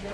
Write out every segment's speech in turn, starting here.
We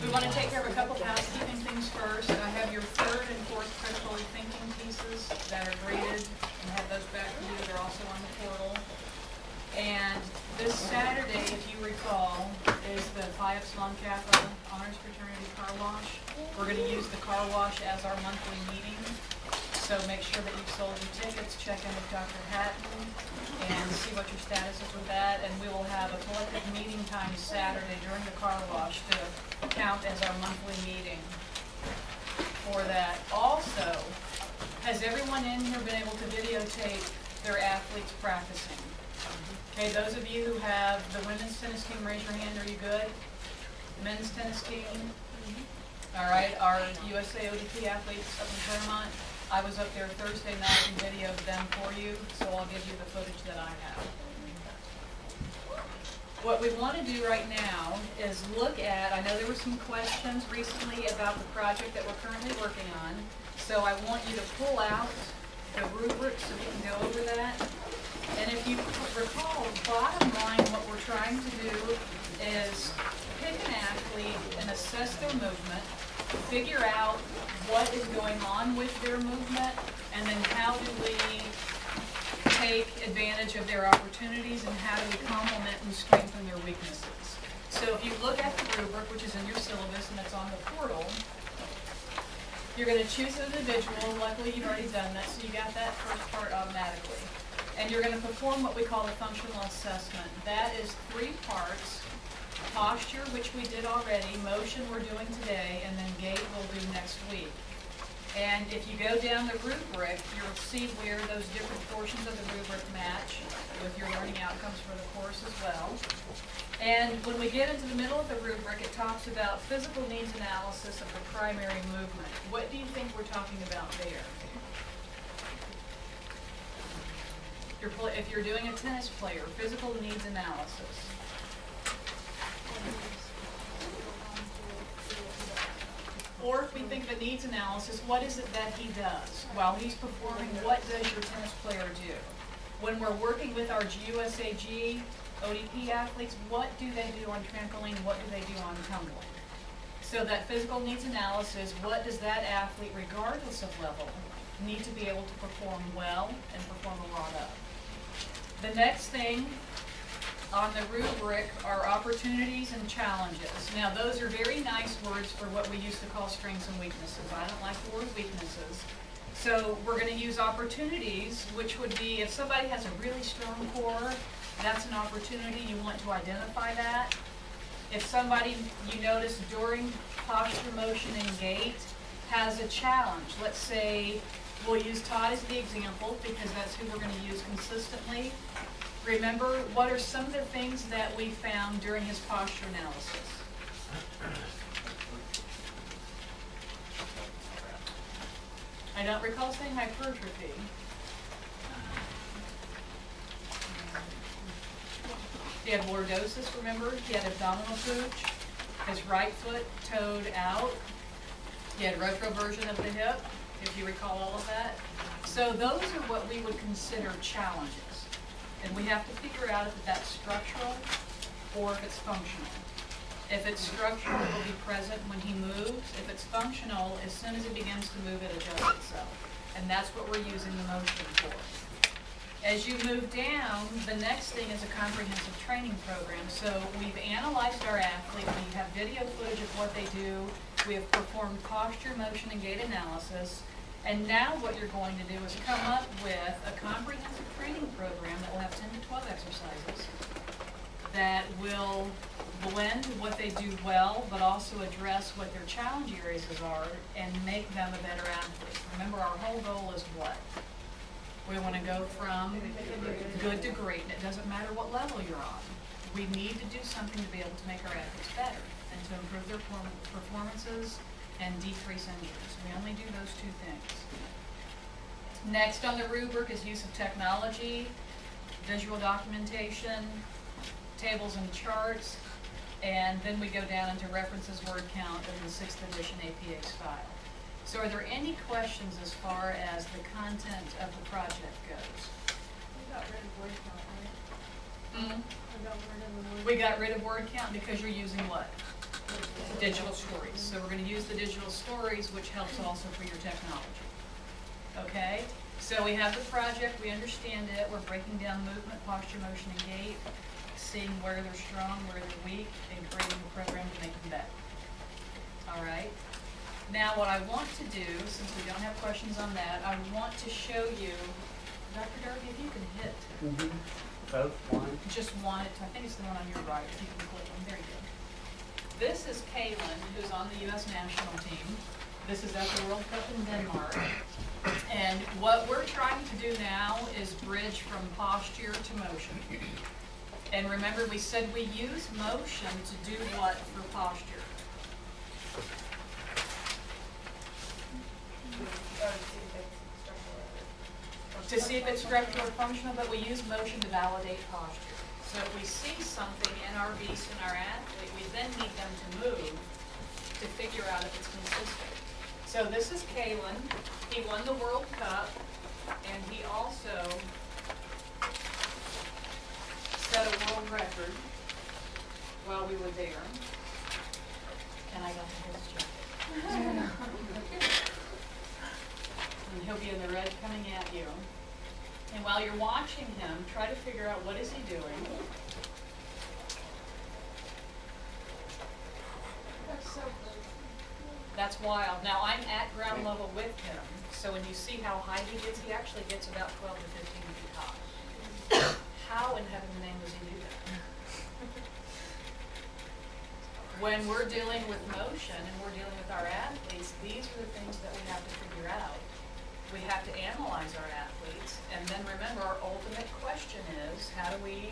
want to take care of a couple of housekeeping things first. I have your third and fourth critical thinking pieces that are graded, and have those back to you. They're also on the portal. And this Saturday, if you recall, is the Phi Epsilon Kappa Honors Fraternity Car Wash. We're going to use the car wash as our monthly meeting. So make sure that you've sold your tickets, check in with Dr. Hatton, and see what your status is with that. And we will have a collective meeting time Saturday during the car wash to count as our monthly meeting for that. Also, has everyone in here been able to videotape their athletes practicing? Okay, those of you who have the women's tennis team, raise your hand. Are you good? Men's tennis team? All right, our USA ODP athletes up in Claremont. I was up there Thursday night and videoed them for you, so I'll give you the footage that I have. What we want to do right now is look at, I know there were some questions recently about the project that we're currently working on, so I want you to pull out the rubric so we can go over that. And if you recall, bottom line, what we're trying to do is pick an athlete and assess their movement, figure out what is going on with their movement, and then how do we take advantage of their opportunities and how do we complement and strengthen their weaknesses. So if you look at the rubric, which is in your syllabus and it's on the portal, you're going to choose an individual. Luckily, you've already done that, so you got that first part automatically. And you're going to perform what we call a functional assessment. That is 3 parts. Posture, which we did already, motion we're doing today, and then gait we'll do next week. And if you go down the rubric, you'll see where those different portions of the rubric match with your learning outcomes for the course as well. And when we get into the middle of the rubric, it talks about physical needs analysis of the primary movement. What do you think we're talking about there? If you're doing a tennis player, physical needs analysis. Or if we think of a needs analysis, what is it that he does? While he's performing, what does your tennis player do? When we're working with our USAG ODP athletes, what do they do on trampoline? What do they do on tumbling? So that physical needs analysis, what does that athlete, regardless of level, need to be able to perform well and perform a lot of? The next thing on the rubric are opportunities and challenges. Now, those are very nice words for what we used to call strengths and weaknesses. I don't like the word weaknesses. So we're going to use opportunities, which would be if somebody has a really strong core, that's an opportunity. You want to identify that. If somebody, you notice during posture, motion, and gait, has a challenge, let's say, we'll use Todd as the example because that's who we're going to use consistently. Remember, what are some of the things that we found during his posture analysis? I don't recall saying hypertrophy. He had lordosis, remember? He had abdominal pooch. His right foot toed out. He had retroversion of the hip, if you recall all of that. So those are what we would consider challenges. And we have to figure out if that's structural or if it's functional. If it's structural, it will be present when he moves. If it's functional, as soon as it begins to move, it adjusts itself. And that's what we're using the motion for. As you move down, the next thing is a comprehensive training program. So we've analyzed our athlete. We have video footage of what they do. We have performed posture, motion, and gait analysis. And now what you're going to do is come up with a comprehensive training program that will have 10 to 12 exercises that will blend what they do well, but also address what their challenge areas are and make them a better athlete. Remember, our whole goal is what? We want to go from good to great, and it doesn't matter what level you're on. We need to do something to be able to make our athletes better and to improve their performances and decrease injuries. We only do those 2 things. Next on the rubric is use of technology, visual documentation, tables and charts, and then we go down into references, word count, and the 6th edition APA style. So are there any questions as far as the content of the project goes? We got rid of word count, right? Mm-hmm. We got We got rid of word count because you're using what? Digital stories. So we're going to use the digital stories, which helps also for your technology. Okay? So we have the project, we understand it, we're breaking down movement, posture, motion, and gait, seeing where they're strong, where they're weak, and creating a program to make them better. All right? Now what I want to do, since we don't have questions on that, I want to show you, Dr. Darby, if you can hit. Both, one. Just one, I think it's the one on your right, if you can click on, there you go. This is Kaylin, who's on the U.S. national team. This is at the World Cup in Denmark. And what we're trying to do now is bridge from posture to motion. And remember, we said we use motion to do what for posture? To see if it's structural or functional, but we use motion to validate posture. So if we see something in our beast and our athlete, we then need them to move to figure out if it's consistent. So this is Kalen. He won the World Cup, and he also set a world record while we were there. And I got his jacket. And he'll be in the red coming at you. And while you're watching him, try to figure out what is he doing. That's wild. Now I'm at ground level with him, so when you see how high he actually gets about 12 to 15 feet high. How in heaven's name does he do that? When we're dealing with motion and we're dealing with our athletes, these are the things that we have to figure out. We have to analyze our athletes, and then remember our ultimate question is, how do we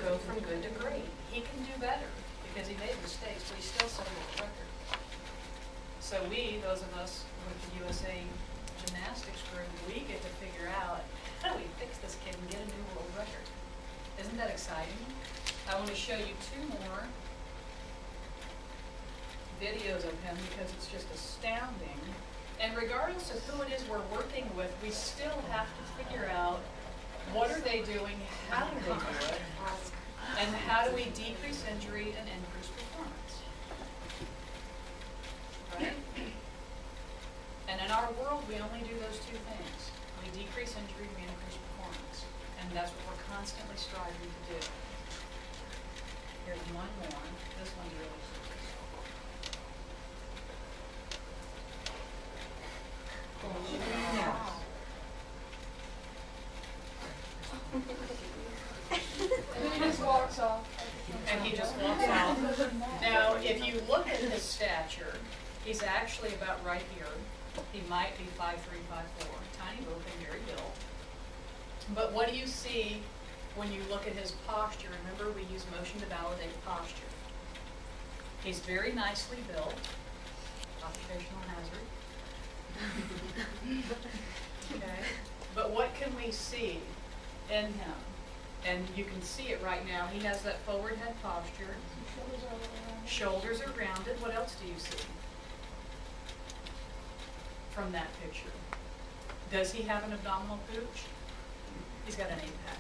go from good to great? He can do better because he made mistakes, but he still set a world record. So we, those of us with the USA gymnastics group, we get to figure out, how do we fix this kid and get a new world record? Isn't that exciting? I want to show you two more videos of him because it's just astounding. And regardless of who it is we're working with, we still have to figure out what are they doing, how do they do it, and how do we decrease injury and increase performance. Right? And in our world, we only do those two things. We decrease injury, we increase performance. And that's what we're constantly striving to do. Here's one more. This one's really And he just walks off. And he just walks off. Now, if you look at his stature, he's actually about right here. He might be 5'3", 5'4", tiny little thing, very built. But what do you see when you look at his posture? Remember, we use motion to validate posture. He's very nicely built. Occupational hazard. Okay. But what can we see in him? And you can see it right now. He has that forward head posture. Shoulders are rounded. What else do you see from that picture? Does he have an abdominal pooch? He's got an 8-pack.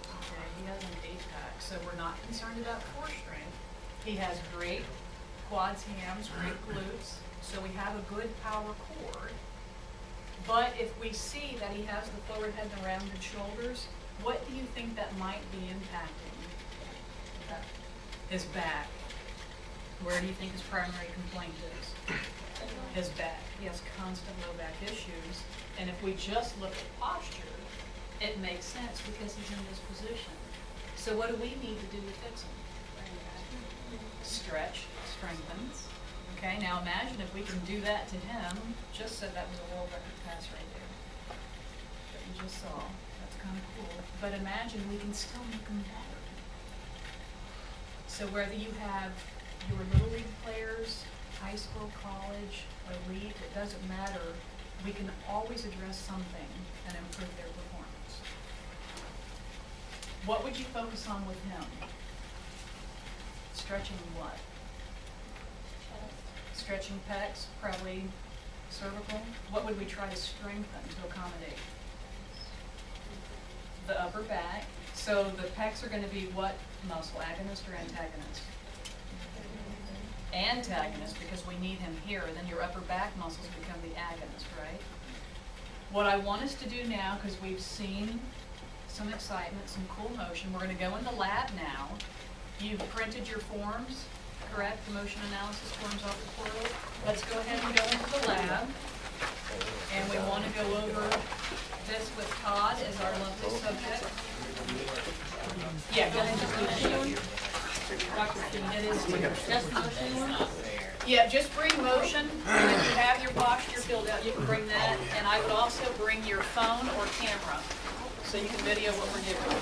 Okay, he has an 8-pack. So we're not concerned about core strength. He has great quads, hams, great glutes. So we have a good power core. But if we see that he has the forward head and rounded shoulders, what do you think that might be impacting? His back. Where do you think his primary complaint is? His back. He has constant low back issues. And if we just look at posture, it makes sense because he's in this position. So what do we need to do to fix him? Stretch, strengthen. Okay, now imagine if we can do that to him. Just said that was a world record pass right there that you just saw. That's kind of cool. But imagine we can still make him better. So whether you have your little league players, high school, college, elite, it doesn't matter. We can always address something and improve their performance. What would you focus on with him? Stretching what? Stretching pecs, probably cervical. What would we try to strengthen to accommodate? The upper back. So the pecs are gonna be what muscle, agonist or antagonist? Antagonist, because we need him here, and then your upper back muscles become the agonist, right? What I want us to do now, because we've seen some excitement, some cool motion, we're gonna go in the lab now. You've printed your forms, correct? The motion analysis forms off the portal. Let's go ahead and go into the lab. And we want to go over this with Todd as our lovely subject. Yeah, go ahead and just do that. Dr. King, it is just motion. Yeah, just bring motion. And if you have your posture filled out, you can bring that. And I would also bring your phone or camera so you can video what we're doing.